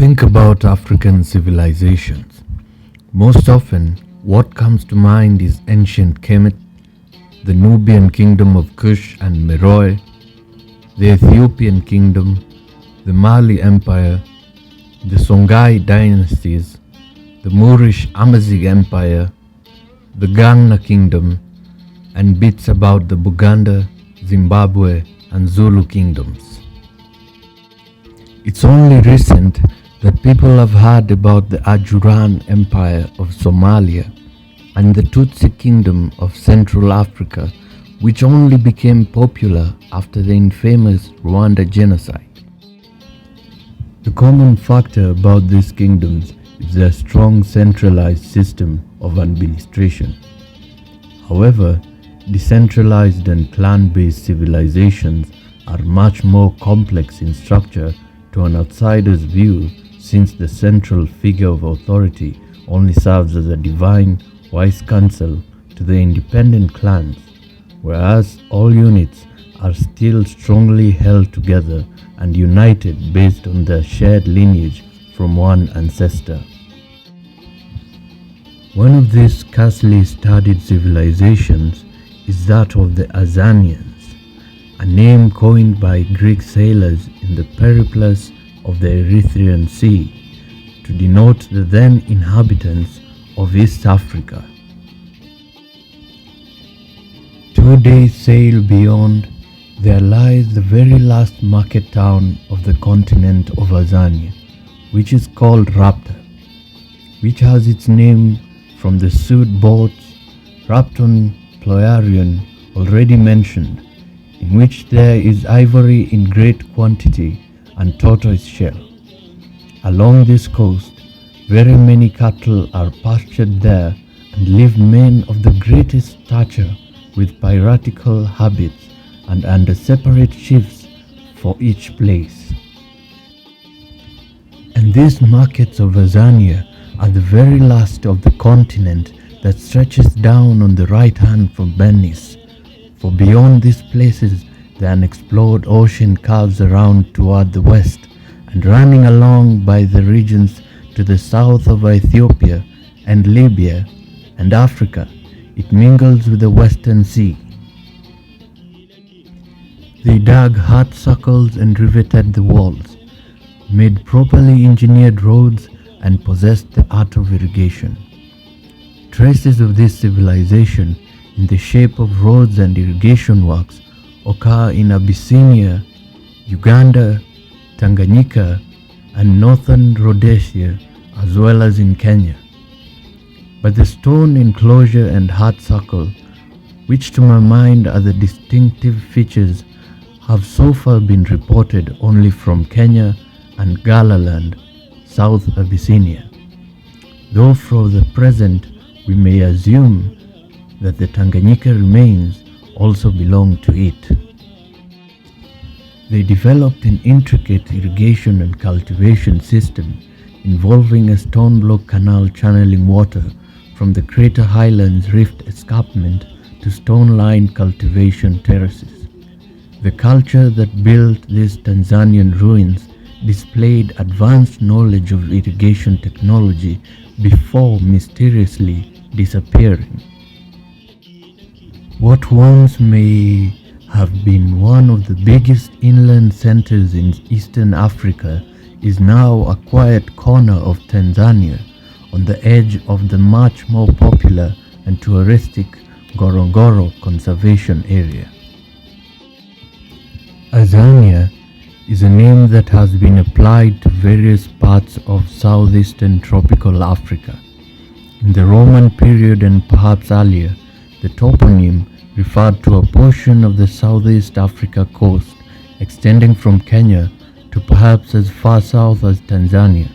Think about African civilizations. Most often, what comes to mind is ancient Kemet, the Nubian kingdom of Kush and Meroe, the Ethiopian kingdom, the Mali Empire, the Songhai dynasties, the Moorish Amazigh Empire, the Ghana kingdom, and bits about the Buganda, Zimbabwe, and Zulu kingdoms. It's only recent that people have heard about the Ajuran Empire of Somalia and the Tutsi Kingdom of Central Africa, which only became popular after the infamous Rwanda genocide. The common factor about these kingdoms is their strong centralized system of administration. However, decentralized and clan-based civilizations are much more complex in structure to an outsider's view, since the central figure of authority only serves as a divine, wise counsel to the independent clans, whereas all units are still strongly held together and united based on their shared lineage from one ancestor. One of these scarcely studied civilizations is that of the Azanians, a name coined by Greek sailors in the Periplus of the Erythrean Sea to denote the then inhabitants of East Africa. 2 days sail beyond, there lies the very last market town of the continent of Azania, which is called Rhapta, which has its name from the suit boats Rhapton Ployarion already mentioned, in which there is ivory in great quantity and tortoise shell. Along this coast, very many cattle are pastured there, and live men of the greatest stature with piratical habits and under separate chiefs for each place. And these markets of Azania are the very last of the continent that stretches down on the right hand from Venice, for beyond these places the unexplored ocean curves around toward the west, and running along by the regions to the south of Ethiopia and Libya and Africa, it mingles with the Western Sea. They dug honeysuckles and riveted the walls, made properly engineered roads, and possessed the art of irrigation. Traces of this civilization in the shape of roads and irrigation works occur in Abyssinia, Uganda, Tanganyika, and northern Rhodesia, as well as in Kenya. But the stone enclosure and honeysuckle, which to my mind are the distinctive features, have so far been reported only from Kenya and Galaland, South Abyssinia, though for the present we may assume that the Tanganyika remains also belong to it. They developed an intricate irrigation and cultivation system involving a stone block canal channeling water from the Crater Highlands Rift escarpment to stone-lined cultivation terraces. The culture that built these Tanzanian ruins displayed advanced knowledge of irrigation technology before mysteriously disappearing. What once may have been one of the biggest inland centers in Eastern Africa is now a quiet corner of Tanzania on the edge of the much more popular and touristic Ngorongoro Conservation Area. Azania is a name that has been applied to various parts of southeastern tropical Africa. In the Roman period and perhaps earlier, the toponym referred to a portion of the Southeast Africa coast extending from Kenya to perhaps as far south as Tanzania.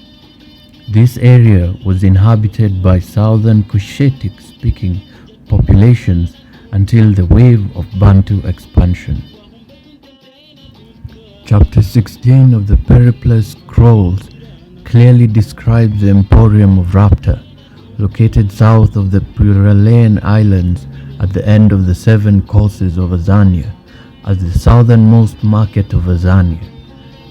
This area was inhabited by southern Cushitic speaking populations until the wave of Bantu expansion. Chapter 16 of the Periplus Scrolls clearly describes the Emporium of Rhapta, located south of the Pyrenean Islands at the end of the 7 courses of Azania, as the southernmost market of Azania.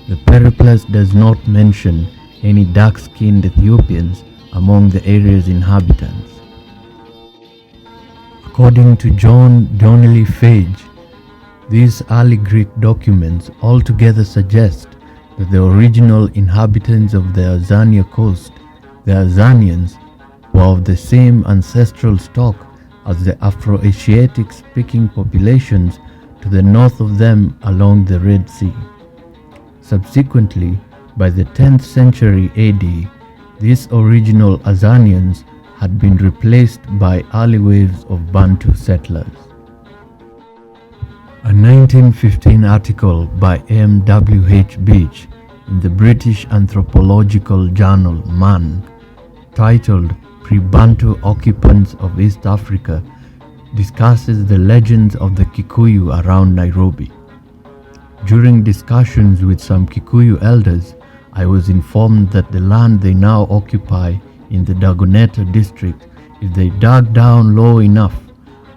The Periplus does not mention any dark-skinned Ethiopians among the area's inhabitants. According to John Donnelly Fage, these early Greek documents altogether suggest that the original inhabitants of the Azania coast, the Azanians, were of the same ancestral stock as the Afro-Asiatic speaking populations to the north of them along the Red Sea. Subsequently, by the 10th century AD, these original Azanians had been replaced by early waves of Bantu settlers. A 1915 article by M.W.H. Beach in the British anthropological journal Man, titled Pre-Bantu Occupants of East Africa, discusses the legends of the Kikuyu around Nairobi. During discussions with some Kikuyu elders, I was informed that the land they now occupy in the Dagonet district, if they dug down low enough,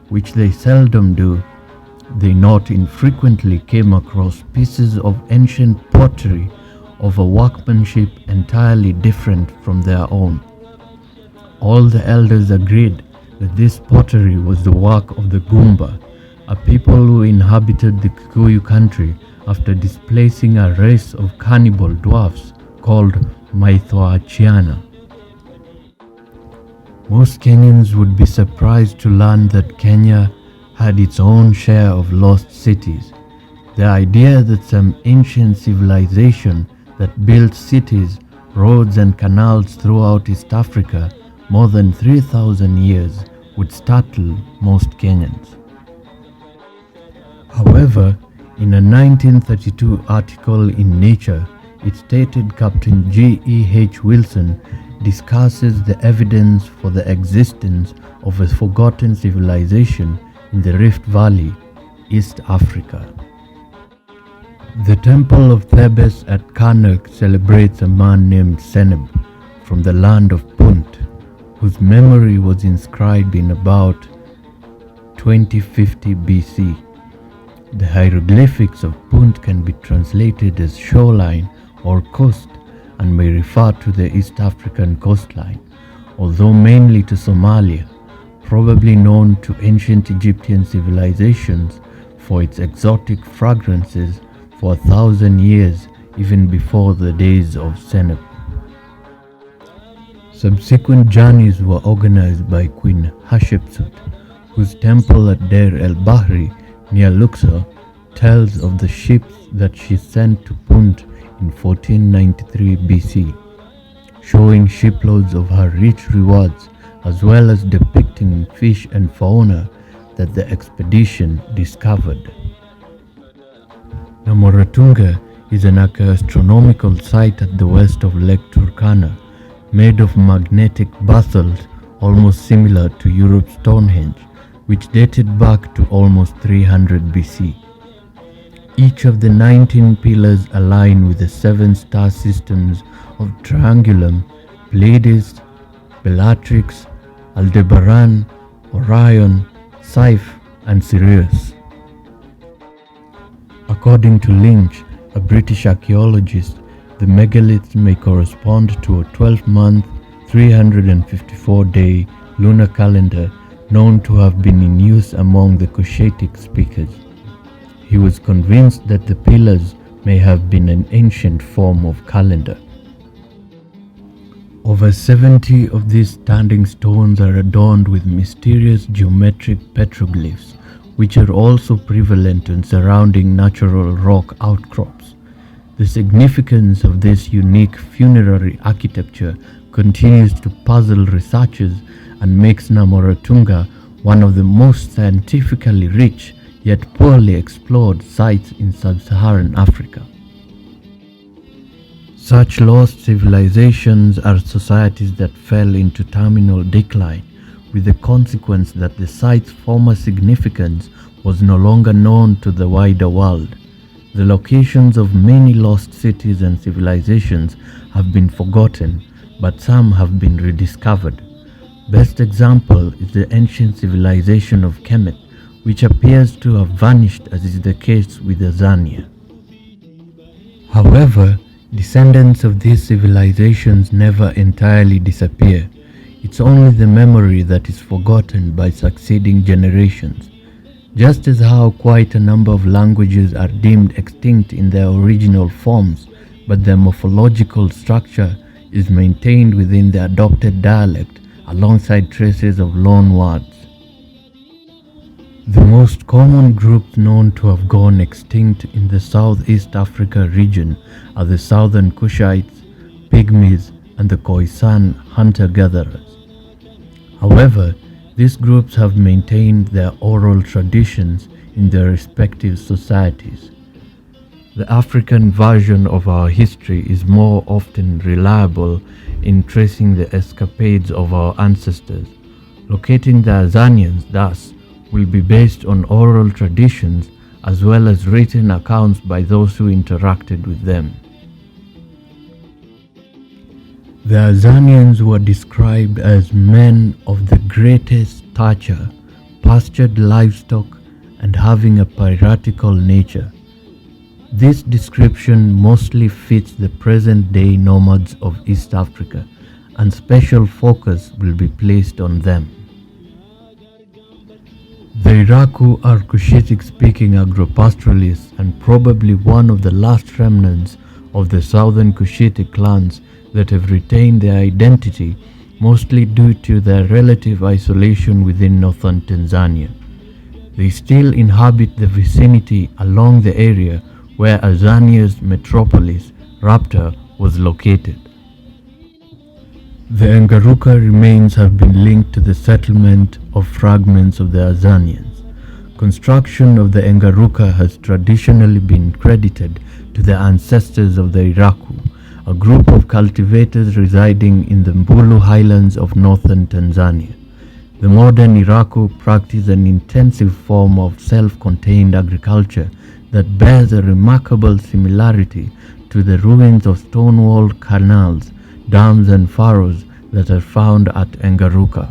which they seldom do, they not infrequently came across pieces of ancient pottery of a workmanship entirely different from their own. All the elders agreed that this pottery was the work of the Gumba, a people who inhabited the Kikuyu country after displacing a race of cannibal dwarfs called Maithoachiana. Most Kenyans would be surprised to learn that Kenya had its own share of lost cities. The idea that some ancient civilization that built cities, roads and canals throughout East Africa more than 3,000 years would startle most Kenyans. However, in a 1932 article in Nature, it stated Captain G.E.H. Wilson discusses the evidence for the existence of a forgotten civilization in the Rift Valley, East Africa. The temple of Thebes at Karnak celebrates a man named Seneb from the land of Punt, whose memory was inscribed in about 2050 BC. The hieroglyphics of Punt can be translated as shoreline or coast and may refer to the East African coastline, although mainly to Somalia, probably known to ancient Egyptian civilizations for its exotic fragrances for 1,000 years, even before the days of Seneb. Subsequent journeys were organized by Queen Hatshepsut, whose temple at Deir el-Bahri near Luxor tells of the ships that she sent to Punt in 1493 BC, showing shiploads of her rich rewards as well as depicting fish and fauna that the expedition discovered. Namoratunga is an archaeoastronomical site at the west of Lake Turkana, made of magnetic basalt almost similar to Europe's Stonehenge, which dated back to almost 300 BC. Each of the 19 pillars align with the 7 star systems of Triangulum, Pleiades, Bellatrix, Aldebaran, Orion, Saiph, and Sirius. According to Lynch, a British archaeologist, the megaliths may correspond to a 12-month, 354-day lunar calendar known to have been in use among the Cushitic speakers. He was convinced that the pillars may have been an ancient form of calendar. Over 70 of these standing stones are adorned with mysterious geometric petroglyphs, which are also prevalent in surrounding natural rock outcrops. The significance of this unique funerary architecture continues to puzzle researchers and makes Namoratunga one of the most scientifically rich yet poorly explored sites in sub-Saharan Africa. Such lost civilizations are societies that fell into terminal decline, with the consequence that the site's former significance was no longer known to the wider world. The locations of many lost cities and civilizations have been forgotten, but some have been rediscovered. Best example is the ancient civilization of Kemet, which appears to have vanished, as is the case with Azania. However, Descendants of these civilizations never entirely disappear. It's only the memory that is forgotten by succeeding generations. Just as how quite a number of languages are deemed extinct in their original forms, but their morphological structure is maintained within the adopted dialect alongside traces of loan words. The most common groups known to have gone extinct in the Southeast Africa region are the Southern Cushites, Pygmies, and the Khoisan hunter-gatherers. However, these groups have maintained their oral traditions in their respective societies. The African version of our history is more often reliable in tracing the escapades of our ancestors. Locating the Azanians, thus, will be based on oral traditions as well as written accounts by those who interacted with them. The Azanians were described as men of the greatest stature, pastured livestock, and having a piratical nature. This description mostly fits the present-day nomads of East Africa, and special focus will be placed on them. The Iraku are Cushitic-speaking agropastoralists and probably one of the last remnants of the southern Cushitic clans that have retained their identity, mostly due to their relative isolation within northern Tanzania. They still inhabit the vicinity along the area where Azania's metropolis, Rhapta, was located. The Engaruka remains have been linked to the settlement of fragments of the Azanians. Construction of the Engaruka has traditionally been credited to the ancestors of the Iraku, a group of cultivators residing in the Mbulu highlands of northern Tanzania. The modern Iraku practice an intensive form of self-contained agriculture that bears a remarkable similarity to the ruins of stone-walled canals, dams and furrows that are found at Engaruka.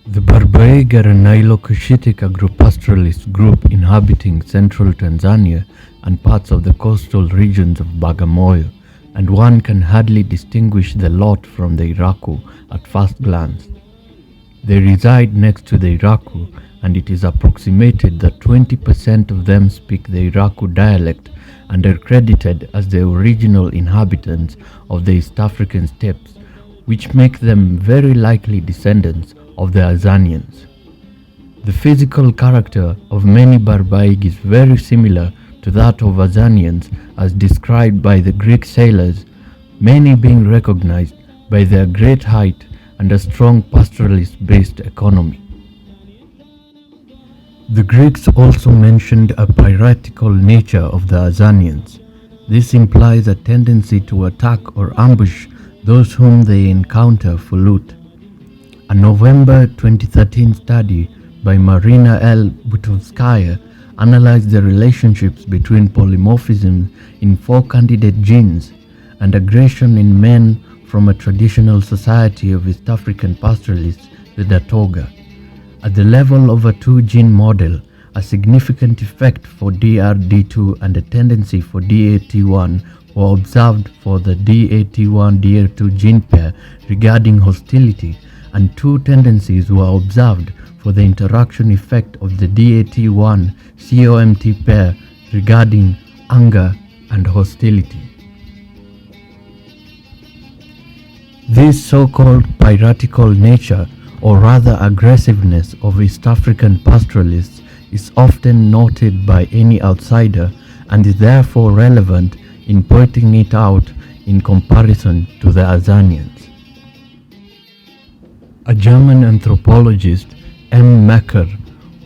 The Barbaig-Garanilo-Cushitic agropastoralist group inhabiting central Tanzania and parts of the coastal regions of Bagamoyo, and one can hardly distinguish the lot from the Iraku at first glance. They reside next to the Iraku, and it is approximated that 20% of them speak the Iraku dialect and are credited as the original inhabitants of the East African steppes, which make them very likely descendants of the Azanians. The physical character of many Barbaig is very similar to that of Azanians as described by the Greek sailors, many being recognized by their great height and a strong pastoralist-based economy. The Greeks also mentioned a piratical nature of the Azanians. This implies a tendency to attack or ambush those whom they encounter for loot. A November 2013 study by Marina L. Butovskaya analyzed the relationships between polymorphism in 4 candidate genes and aggression in men from a traditional society of East African pastoralists, the Datoga. At the level of a 2-gene model, a significant effect for DRD2 and a tendency for DAT1 were observed for the DAT1-DR2 gene pair regarding hostility, and 2 tendencies were observed for the interaction effect of the DAT1-COMT pair regarding anger and hostility. This so-called piratical nature, or rather aggressiveness, of East African pastoralists is often noted by any outsider and is therefore relevant in pointing it out in comparison to the Azanians. A German anthropologist, M. Mecker,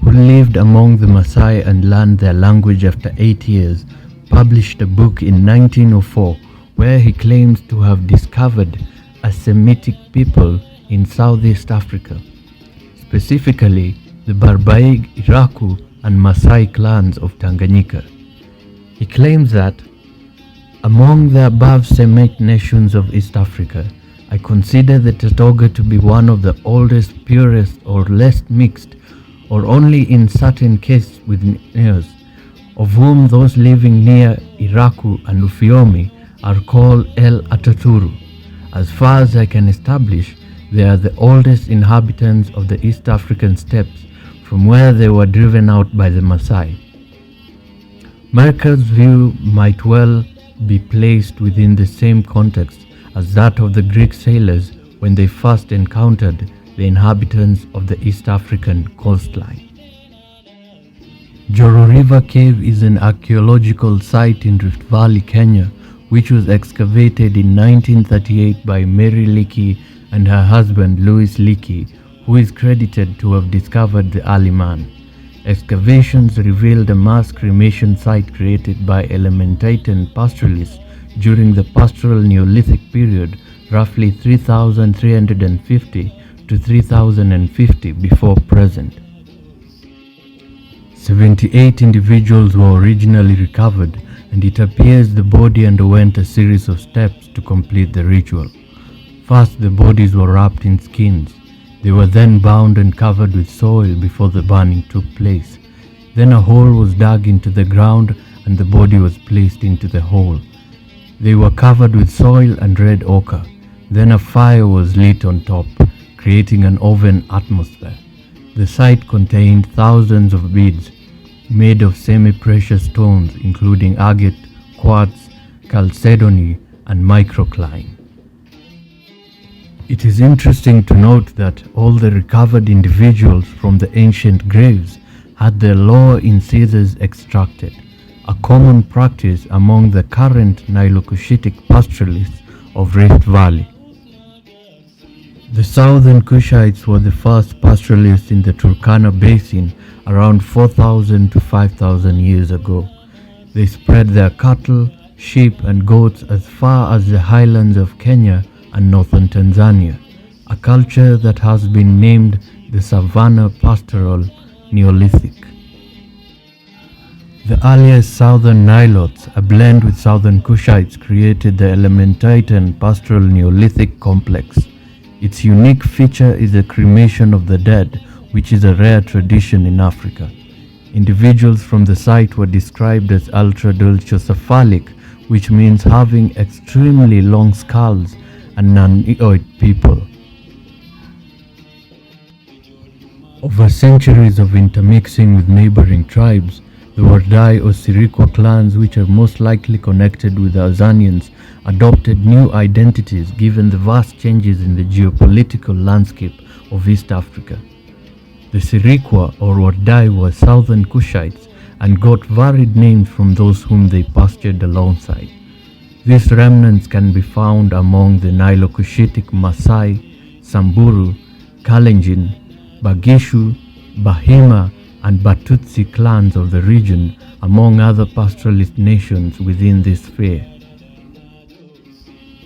who lived among the Maasai and learned their language after 8 years, published a book in 1904 where he claims to have discovered a Semitic people in Southeast Africa, specifically the Barbaig, Iraku, and Maasai clans of Tanganyika. He claims that, among the above Semite nations of East Africa, I consider the Datoga to be one of the oldest, purest, or less mixed, or only in certain cases with Neos, of whom those living near Iraku and Ufiomi are called El Ataturu. As far as I can establish, they are the oldest inhabitants of the East African steppes, from where they were driven out by the Maasai. Mercator's view might well be placed within the same context as that of the Greek sailors when they first encountered the inhabitants of the East African coastline. Joro River Cave is an archaeological site in Rift Valley, Kenya, which was excavated in 1938 by Mary Leakey and her husband Louis Leakey, who is credited to have discovered the early man. Excavations revealed a mass cremation site created by Elementitan pastoralists during the pastoral Neolithic period, roughly 3,350 to 3,050 before present. 78 individuals were originally recovered, and it appears the body underwent a series of steps to complete the ritual. First, the bodies were wrapped in skins. They were then bound and covered with soil before the burning took place. Then a hole was dug into the ground and the body was placed into the hole. They were covered with soil and red ochre. Then a fire was lit on top, creating an oven atmosphere. The site contained thousands of beads made of semi-precious stones including agate, quartz, chalcedony, and microcline. It is interesting to note that all the recovered individuals from the ancient graves had their lower incisors extracted, a common practice among the current Nilo-Cushitic pastoralists of Rift Valley. The southern Cushites were the first pastoralists in the Turkana Basin around 4,000 to 5,000 years ago. They spread their cattle, sheep and goats as far as the highlands of Kenya and northern Tanzania, a culture that has been named the Savannah Pastoral Neolithic. The earliest southern Nilotes, a blend with southern Cushites, created the Elementitan Pastoral Neolithic complex. Its unique feature is the cremation of the dead, which is a rare tradition in Africa. Individuals from the site were described as ultra-dolichocephalic, which means having extremely long skulls, and non-eoid people. Over centuries of intermixing with neighboring tribes, the Wardai or Sirikwa clans, which are most likely connected with the Azanians, adopted new identities given the vast changes in the geopolitical landscape of East Africa. The Sirikwa or Wardai were southern Cushites and got varied names from those whom they pastured alongside. These remnants can be found among the Nilo-Cushitic Maasai, Samburu, Kalenjin, Bagishu, Bahima, and Batutsi clans of the region, among other pastoralist nations within this sphere.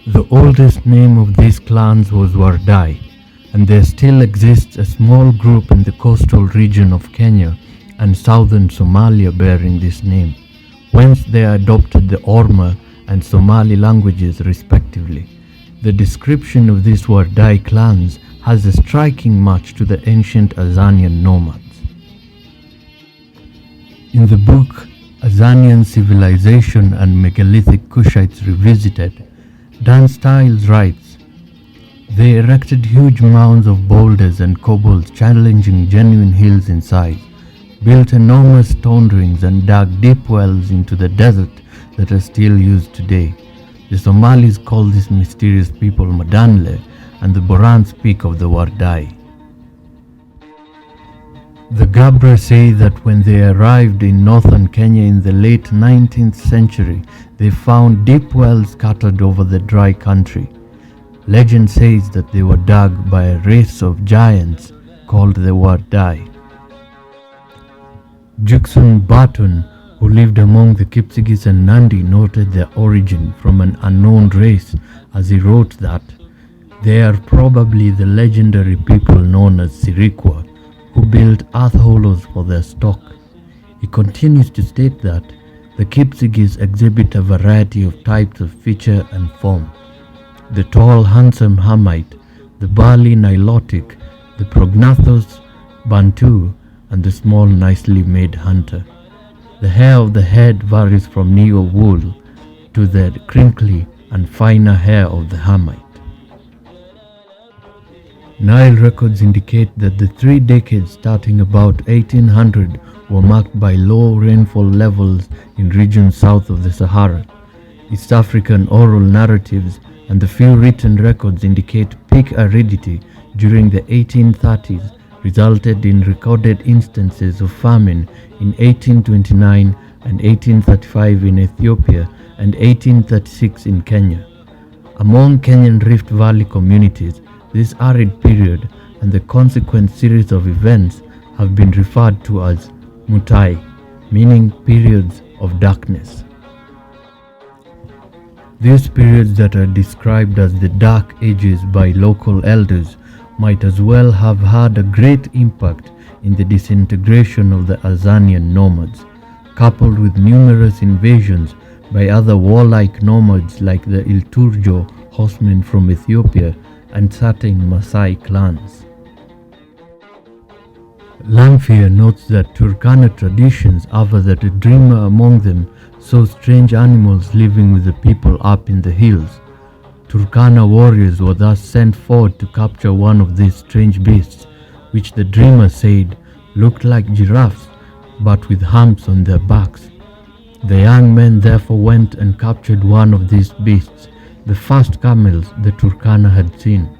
The oldest name of these clans was Wardai, and there still exists a small group in the coastal region of Kenya and southern Somalia bearing this name, whence they adopted the Orma and Somali languages respectively. The description of these Wardai clans has a striking match to the ancient Azanian nomads. In the book Azanian Civilization and Megalithic Cushites Revisited, Dan Stiles writes, "They erected huge mounds of boulders and cobbles challenging genuine hills in size, built enormous stone rings and dug deep wells into the desert that are still used today. The Somalis call these mysterious people Madanle, and the Boran speak of the Wardai." The Gabra say that when they arrived in northern Kenya in the late 19th century, they found deep wells scattered over the dry country. Legend says that they were dug by a race of giants called the Wardai. Jackson Barton, who lived among the Kipsigis and Nandi, noted their origin from an unknown race as he wrote that they are probably the legendary people known as Sirikwa, who built earth hollows for their stock. He continues to state that the Kipsigis exhibit a variety of types of feature and form: the tall, handsome Hamite, the burly Nilotic, the prognathous Bantu, and the small, nicely made hunter. The hair of the head varies from neo wool to the crinkly and finer hair of the Hamite. Nile records indicate that the 3 decades starting about 1800 were marked by low rainfall levels in regions south of the Sahara. East African oral narratives and the few written records indicate peak aridity during the 1830s resulted in recorded instances of famine in 1829 and 1835 in Ethiopia and 1836 in Kenya. Among Kenyan Rift Valley communities, this arid period and the consequent series of events have been referred to as mutai, meaning periods of darkness. These periods that are described as the Dark Ages by local elders might as well have had a great impact in the disintegration of the Azanian nomads, coupled with numerous invasions by other warlike nomads like the Ilturjo horsemen from Ethiopia and certain Maasai clans. Lamphere notes that Turkana traditions aver that a dreamer among them saw strange animals living with the people up in the hills. Turkana warriors were thus sent forward to capture one of these strange beasts, which the dreamer said looked like giraffes but with humps on their backs. The young men therefore went and captured one of these beasts, the first camels the Turkana had seen.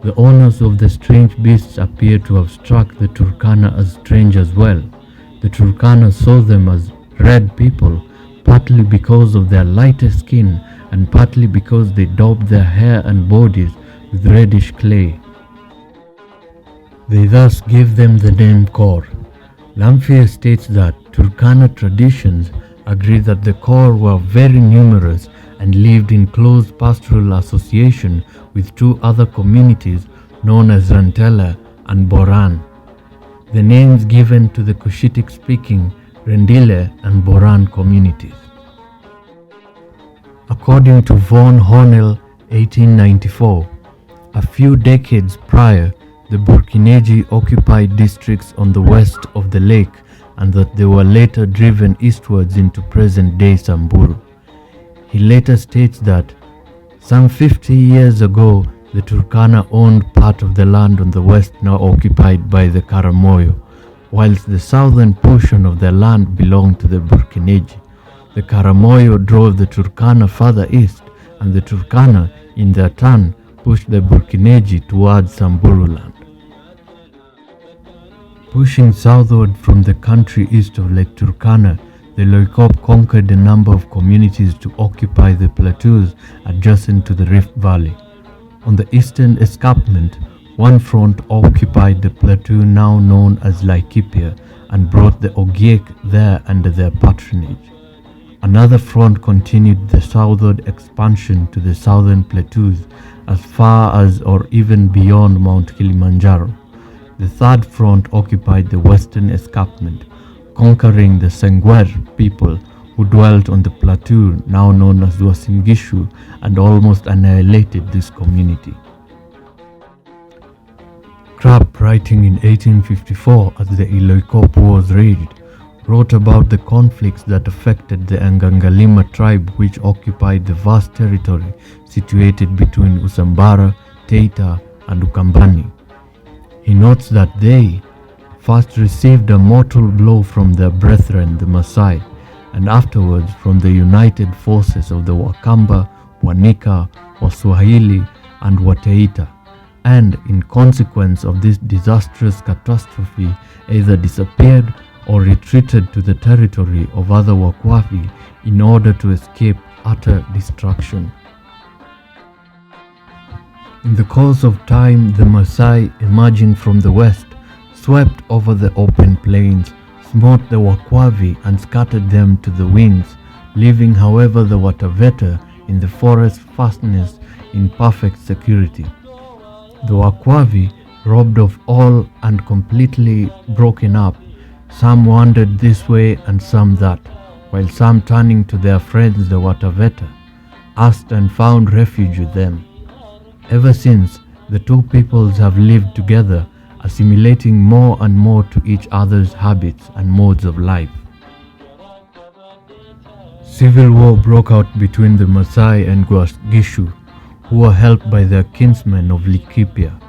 The owners of the strange beasts appear to have struck the Turkana as strange as well. The Turkana saw them as red people, partly because of their lighter skin and partly because they daubed their hair and bodies with reddish clay. They thus gave them the name Kor. Lamphere states that Turkana traditions agree that the Kor were very numerous and lived in close pastoral association with 2 other communities known as Rantela and Boran, the names given to the Cushitic-speaking Rendile and Boran communities. According to von Hornell, 1894, a few decades prior, the Burkinagi occupied districts on the west of the lake and that they were later driven eastwards into present-day Samburu. He later states that some 50 years ago, the Turkana owned part of the land on the west now occupied by the Karamoyo, whilst the southern portion of their land belonged to the Burkinagi. The Karamoyo drove the Turkana further east, and the Turkana, in their turn, pushed the Burkinagi towards Samburu land. Pushing southward from the country east of Lake Turkana, the Loikop conquered a number of communities to occupy the plateaus adjacent to the Rift Valley. On the eastern escarpment, one front occupied the plateau now known as Laikipia and brought the Ogiek there under their patronage. Another front continued the southward expansion to the southern plateaus as far as or even beyond Mount Kilimanjaro. The third front occupied the western escarpment, conquering the Sengwer people who dwelt on the plateau now known as Uasin Gishu and almost annihilated this community. Krapp, writing in 1854 as the Iloikop Wars raged, wrote about the conflicts that affected the Angangalima tribe which occupied the vast territory situated between Usambara, Teita and Ukambani. He notes that they first received a mortal blow from their brethren the Maasai, and afterwards from the united forces of the Wakamba, Wanika, Waswahili and Wateita, and in consequence of this disastrous catastrophe either disappeared or retreated to the territory of other Wakwafi in order to escape utter destruction. In the course of time, the Maasai, emerging from the west, swept over the open plains, smote the Wakwavi and scattered them to the winds, leaving however the Wataveta in the forest fastness in perfect security. The Wakwavi, robbed of all and completely broken up, some wandered this way and some that, while some turning to their friends the Wataveta, asked and found refuge with them. Ever since, the two peoples have lived together, assimilating more and more to each other's habits and modes of life. Civil war broke out between the Maasai and Gishu, who were helped by their kinsmen of Laikipia.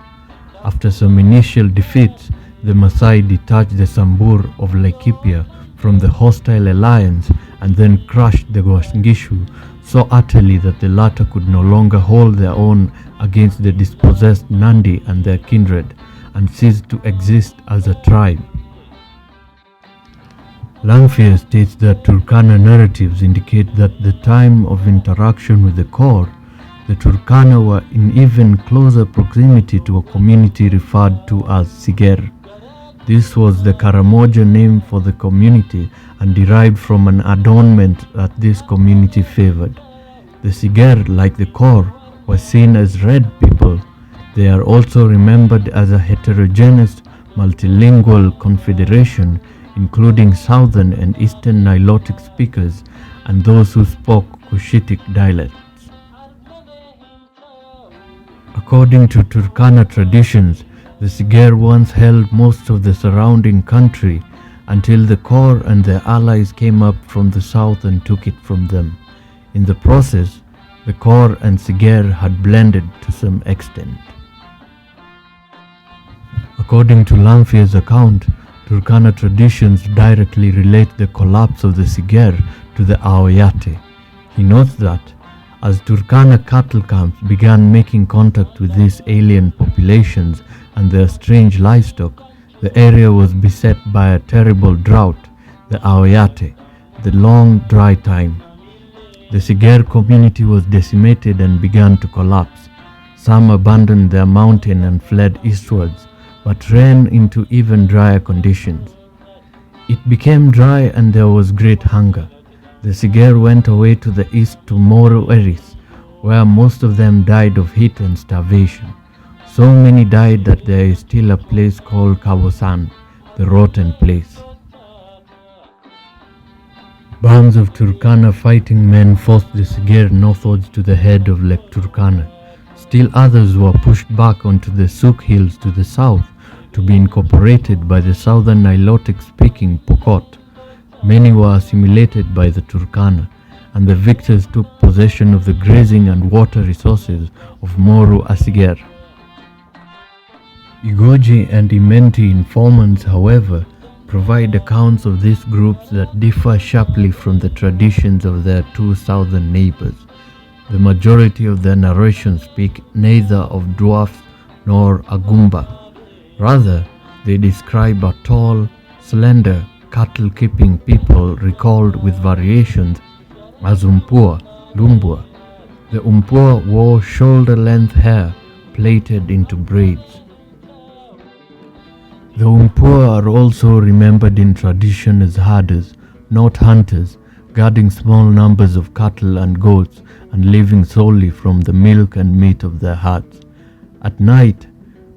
After some initial defeats, the Maasai detached the Sambur of Laikipia from the hostile alliance and then crushed the Gishu so utterly that the latter could no longer hold their own against the dispossessed Nandi and their kindred, and ceased to exist as a tribe. Langfia states that Turkana narratives indicate that at the time of interaction with the core, the Turkana were in even closer proximity to a community referred to as Siger. This was the Karamoja name for the community and derived from an adornment that this community favored. The Siger, like the core, were seen as red people. They are also remembered as a heterogeneous multilingual confederation including southern and eastern Nilotic speakers and those who spoke Cushitic dialects. According to Turkana traditions, the Siger once held most of the surrounding country until the core and their allies came up from the south and took it from them. In the process, the core and Siger had blended to some extent. According to Langfia's account, Turkana traditions directly relate the collapse of the Siger to the Aoyate. He notes that, as Turkana cattle camps began making contact with these alien populations and their strange livestock, the area was beset by a terrible drought, the Aoyate, the long dry time. The Siger community was decimated and began to collapse. Some abandoned their mountain and fled eastwards, but ran into even drier conditions. It became dry and there was great hunger. The Siger went away to the east to Moro Eris, where most of them died of heat and starvation. So many died that there is still a place called Kabosan, the rotten place. Bands of Turkana fighting men forced the Siger northwards to the head of Lake Turkana. Still others were pushed back onto the Suk Hills to the south to be incorporated by the southern Nilotic-speaking Pokot. Many were assimilated by the Turkana, and the victors took possession of the grazing and water resources of Moro Asiger. Igoji and Imenti informants, however, provide accounts of these groups that differ sharply from the traditions of their two southern neighbors. The majority of their narrations speak neither of dwarfs nor Agumba. Rather, they describe a tall, slender, cattle-keeping people recalled with variations as Umpua, Lumbua. The Umpua wore shoulder-length hair plaited into braids. The Umpua are also remembered in tradition as herders, not hunters, guarding small numbers of cattle and goats and living solely from the milk and meat of their herds. At night,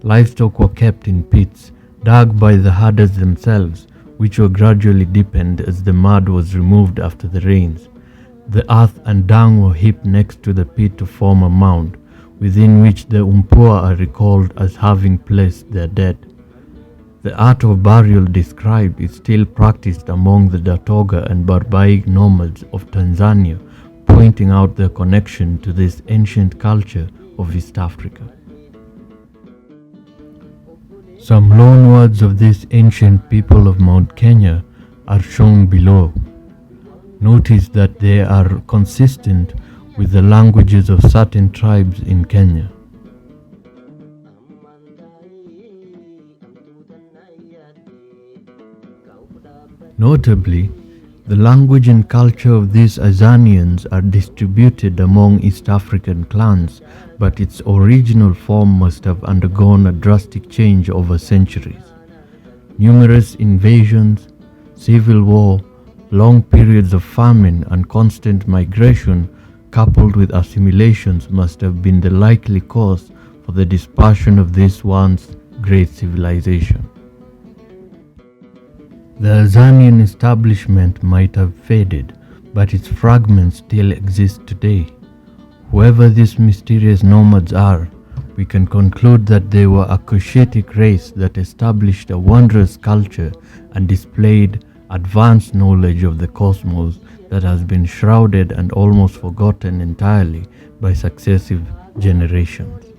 livestock were kept in pits, dug by the herders themselves, which were gradually deepened as the mud was removed after the rains. The earth and dung were heaped next to the pit to form a mound, within which the Umpua are recalled as having placed their dead. The art of burial described is still practiced among the Datoga and Barbaic nomads of Tanzania, pointing out their connection to this ancient culture of East Africa. Some loanwords of these ancient people of Mount Kenya are shown below. Notice that they are consistent with the languages of certain tribes in Kenya. Notably, the language and culture of these Azanians are distributed among East African clans, but its original form must have undergone a drastic change over centuries. Numerous invasions, civil war, long periods of famine and constant migration, coupled with assimilations, must have been the likely cause for the dispersion of this once great civilization. The Azanian establishment might have faded, but its fragments still exist today. Whoever these mysterious nomads are, we can conclude that they were a Cushitic race that established a wondrous culture and displayed advanced knowledge of the cosmos that has been shrouded and almost forgotten entirely by successive generations.